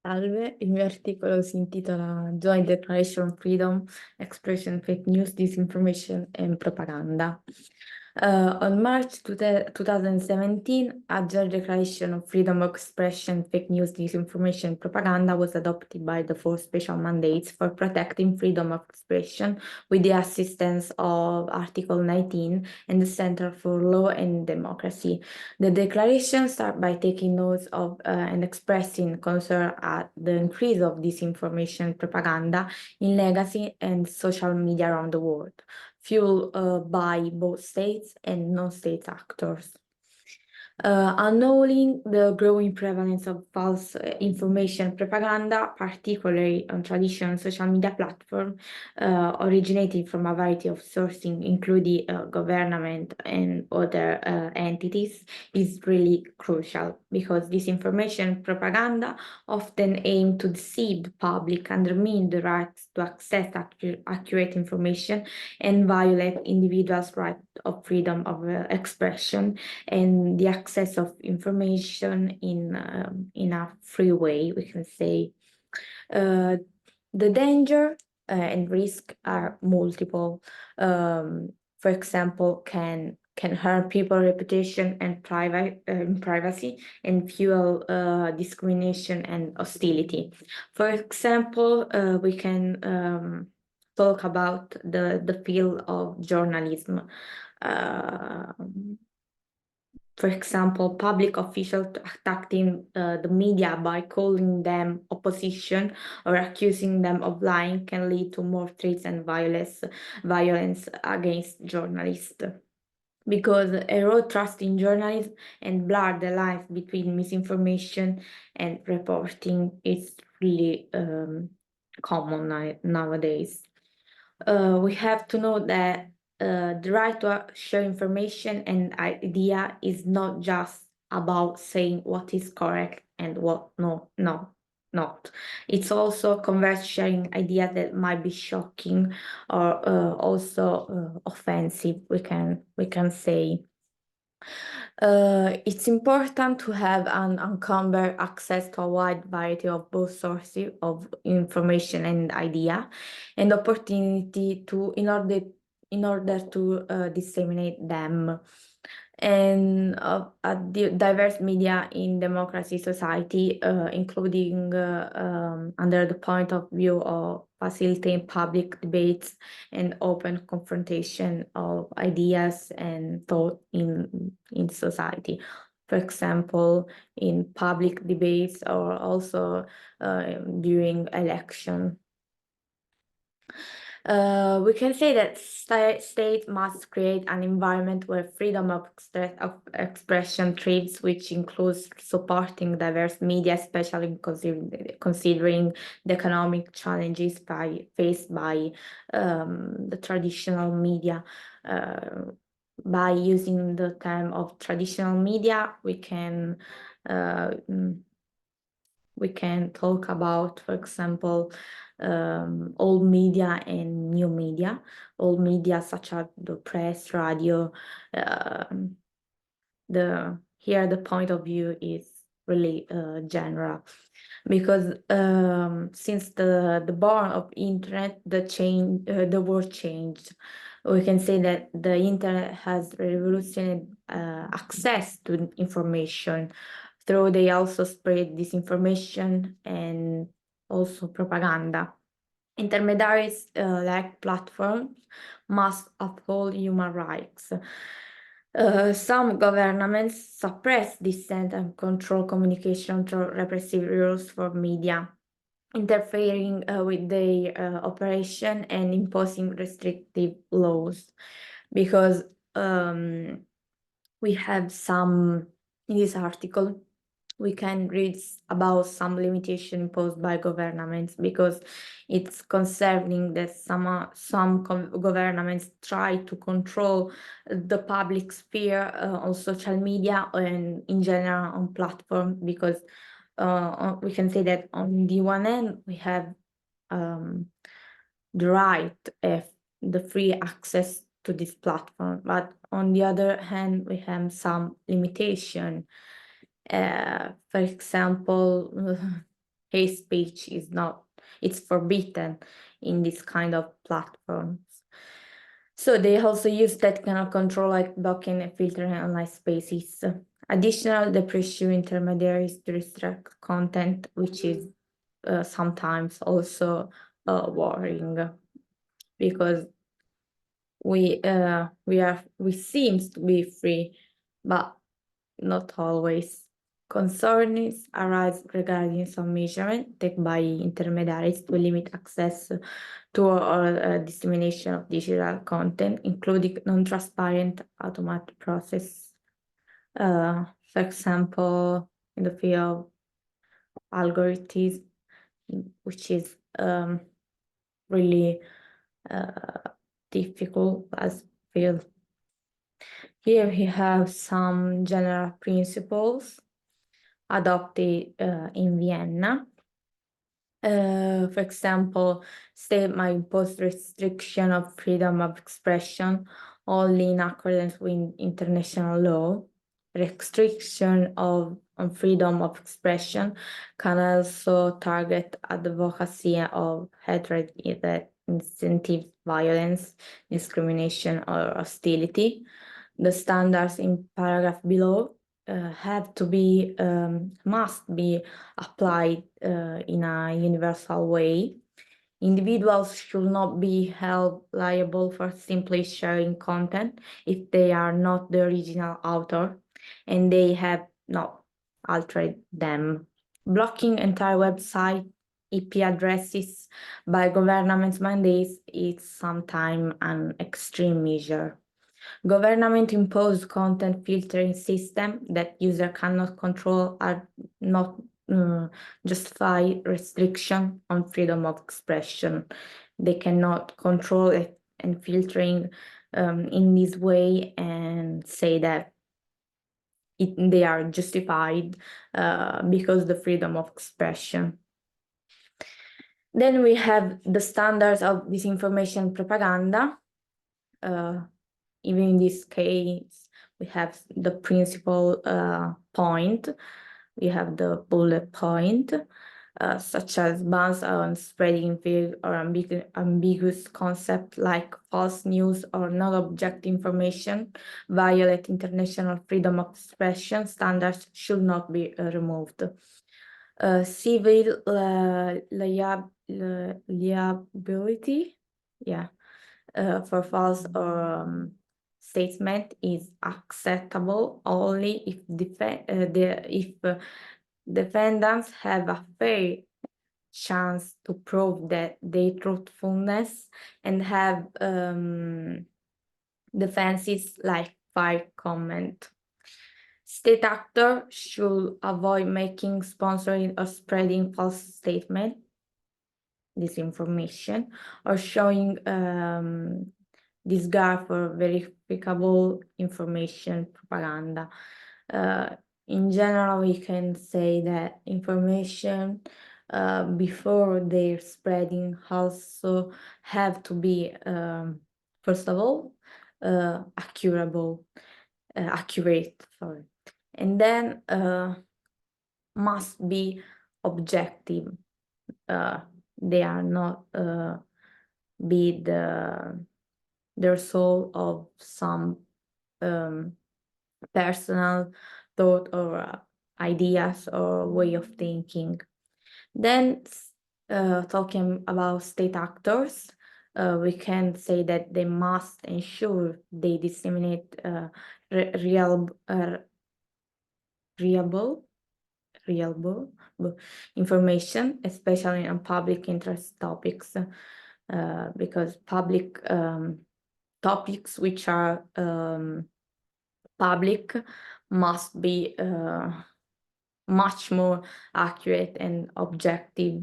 Salve, il mio articolo si intitola Joint Declaration on Freedom, Expression, Fake News, Disinformation and Propaganda. On March 2017, a Joint Declaration on Freedom of Expression, Fake News, Disinformation and Propaganda was adopted by the four special mandates for protecting freedom of expression with the assistance of Article 19 and the Center for Law and Democracy. The declaration starts by taking note of and expressing concern at the increase of disinformation propaganda in legacy and social media around the world, fueled by both states and non-state actors. Acknowledging the growing prevalence of false information propaganda, particularly on traditional social media platforms, originating from a variety of sources, including government and other entities, is really crucial because disinformation propaganda often aim to deceive the public, undermine the right to access accurate information, and violate individuals' right of freedom of expression and the access of information in a free way, we can say. The danger and risk are multiple. For example, can harm people's reputation and privacy and fuel discrimination and hostility. For example, we can talk about the field of journalism. For example, public officials attacking the media by calling them opposition or accusing them of lying can lead to more threats and violence against journalists. Because erode trust in journalism and blur the lines between misinformation and reporting is really common nowadays. We have to know that the right to share information and idea is not just about saying what is correct and what not. It's also converse sharing ideas that might be shocking or also offensive, we can say. It's important to have an unencumbered access to a wide variety of both sources of information and idea, and opportunity in order to disseminate them. And a diverse media in democracy society, including under the point of view of facilitating public debates and open confrontation of ideas and thought in society. For example, in public debates or also during election. We can say that state must create an environment where freedom of expression thrives, which includes supporting diverse media, especially considering the economic challenges faced by the traditional media. By using the term of traditional media, we can talk about, for example, old media and new media. Old media such as the press, radio. Here the point of view is really general, because since the born of internet, the world changed. We can say that the internet has revolutionized access to information. Though they also spread disinformation and also propaganda. Intermediaries like platforms must uphold human rights. Some governments suppress dissent and control communication through repressive rules for media, interfering with their operation and imposing restrictive laws. Because we have some, in this article, we can read about some limitation imposed by governments, because it's concerning that some governments try to control the public sphere on social media and in general on platforms, because we can say that on the one hand we have the right of the free access to this platform, but on the other hand we have some limitation. For example, hate speech is not, it's forbidden in this kind of platforms. So they also use that kind of control like blocking and filtering online spaces. Additional, they pursue intermediaries to restrict content, which is sometimes also worrying, because we seems to be free, but not always. Concerns arise regarding some measurement taken by intermediaries to limit access to or dissemination of digital content, including non-transparent automatic process. For example, in the field of algorithms, which is really difficult as field. Here we have some general principles adopted in Vienna. For example, state might impose restriction of freedom of expression only in accordance with international law. Restriction on freedom of expression can also target advocacy of hatred that incentives violence, discrimination, or hostility. The standards in paragraph below have to be, must be applied in a universal way. Individuals should not be held liable for simply sharing content if they are not the original author and they have not altered them. Blocking entire website IP addresses by government mandates is sometimes an extreme measure. Government-imposed content filtering system that user cannot control are not justify restriction on freedom of expression. They cannot control it and filtering in this way and say that they are justified because the freedom of expression. Then we have the standards of disinformation propaganda. Even in this case, we have the principal point. We have the bullet point, such as bans on spreading vague or ambiguous concepts like false news or not objective information, violate international freedom of expression standards should not be removed. Civil liability, for false or statement is acceptable only if defendants have a fair chance to prove that their truthfulness and have defenses like fair comment. State actors should avoid making, sponsoring, or spreading false statements, disinformation, or showing disregard for verifiable information propaganda. In general, we can say that information before their spreading also have to be, first of all, accurate, sorry, and then must be objective. They are not be the result of some personal thought or ideas or way of thinking. Then talking about state actors, we can say that they must ensure they disseminate reliable information, especially on public interest topics, because public topics which are public must be much more accurate and objective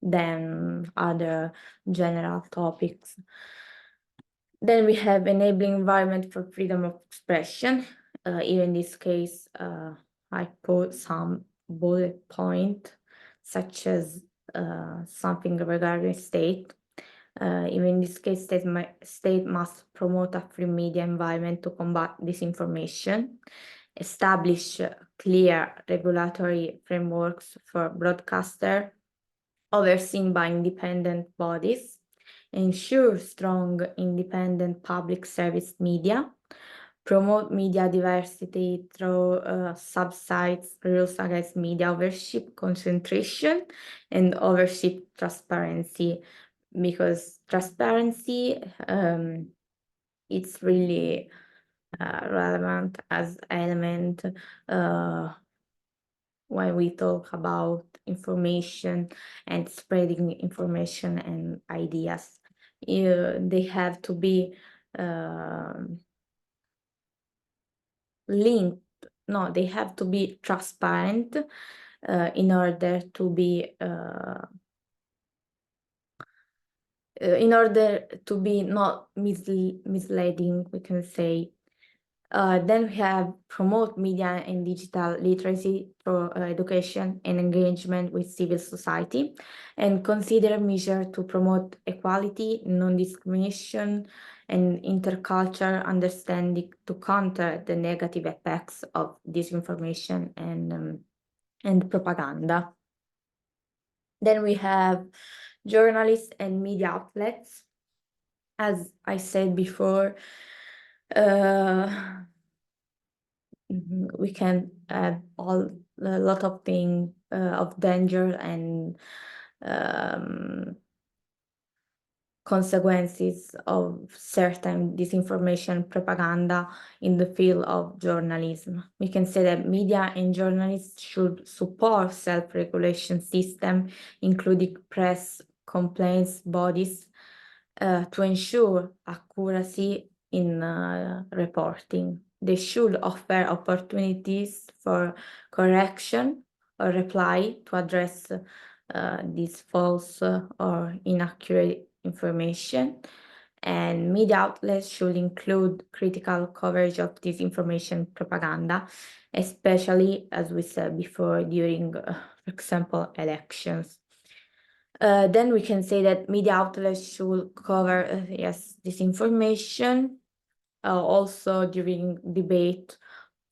than other general topics. Then we have enabling environment for freedom of expression. Even in this case, I put some bullet point, such as something regarding state. Even in this case, state must promote a free media environment to combat disinformation, establish clear regulatory frameworks for broadcaster, overseen by independent bodies, ensure strong independent public service media, promote media diversity through sub-sites, rules against media ownership concentration, and ownership transparency, because transparency it's really relevant as element when we talk about information and spreading information and ideas. They have to be linked. No, they have to be transparent in order to be not misleading, we can say. Then we have promote media and digital literacy through education and engagement with civil society, and consider measures to promote equality, non-discrimination, and intercultural understanding to counter the negative effects of disinformation and propaganda. Then we have journalists and media outlets. As I said before, we can have a lot of things of danger and consequences of certain disinformation propaganda in the field of journalism. We can say that media and journalists should support self-regulation system, including press complaints bodies, to ensure accuracy in reporting. They should offer opportunities for correction or reply to address this false or inaccurate information. And media outlets should include critical coverage of disinformation propaganda, especially, as we said before, during, for example, elections. Then we can say that media outlets should cover, yes, disinformation, also during debate,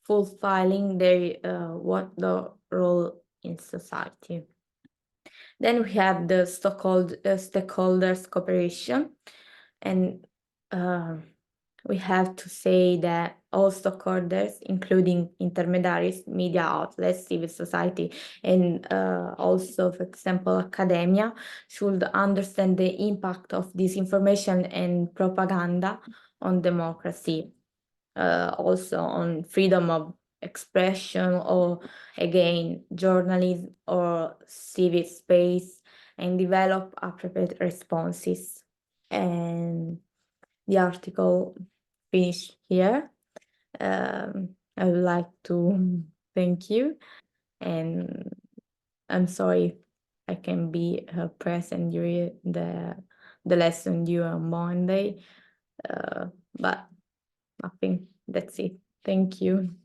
fulfilling their what the role in society. Then we have the stakeholders cooperation, and we have to say that all stakeholders, including intermediaries, media outlets, civil society, and also, for example, academia, should understand the impact of disinformation and propaganda on democracy, also on freedom of expression, or again, journalism or civic space, and develop appropriate responses. And the article finished here. I would like to thank you, and I'm sorry I can be present during the lesson due on Monday, but I think that's it. Thank you.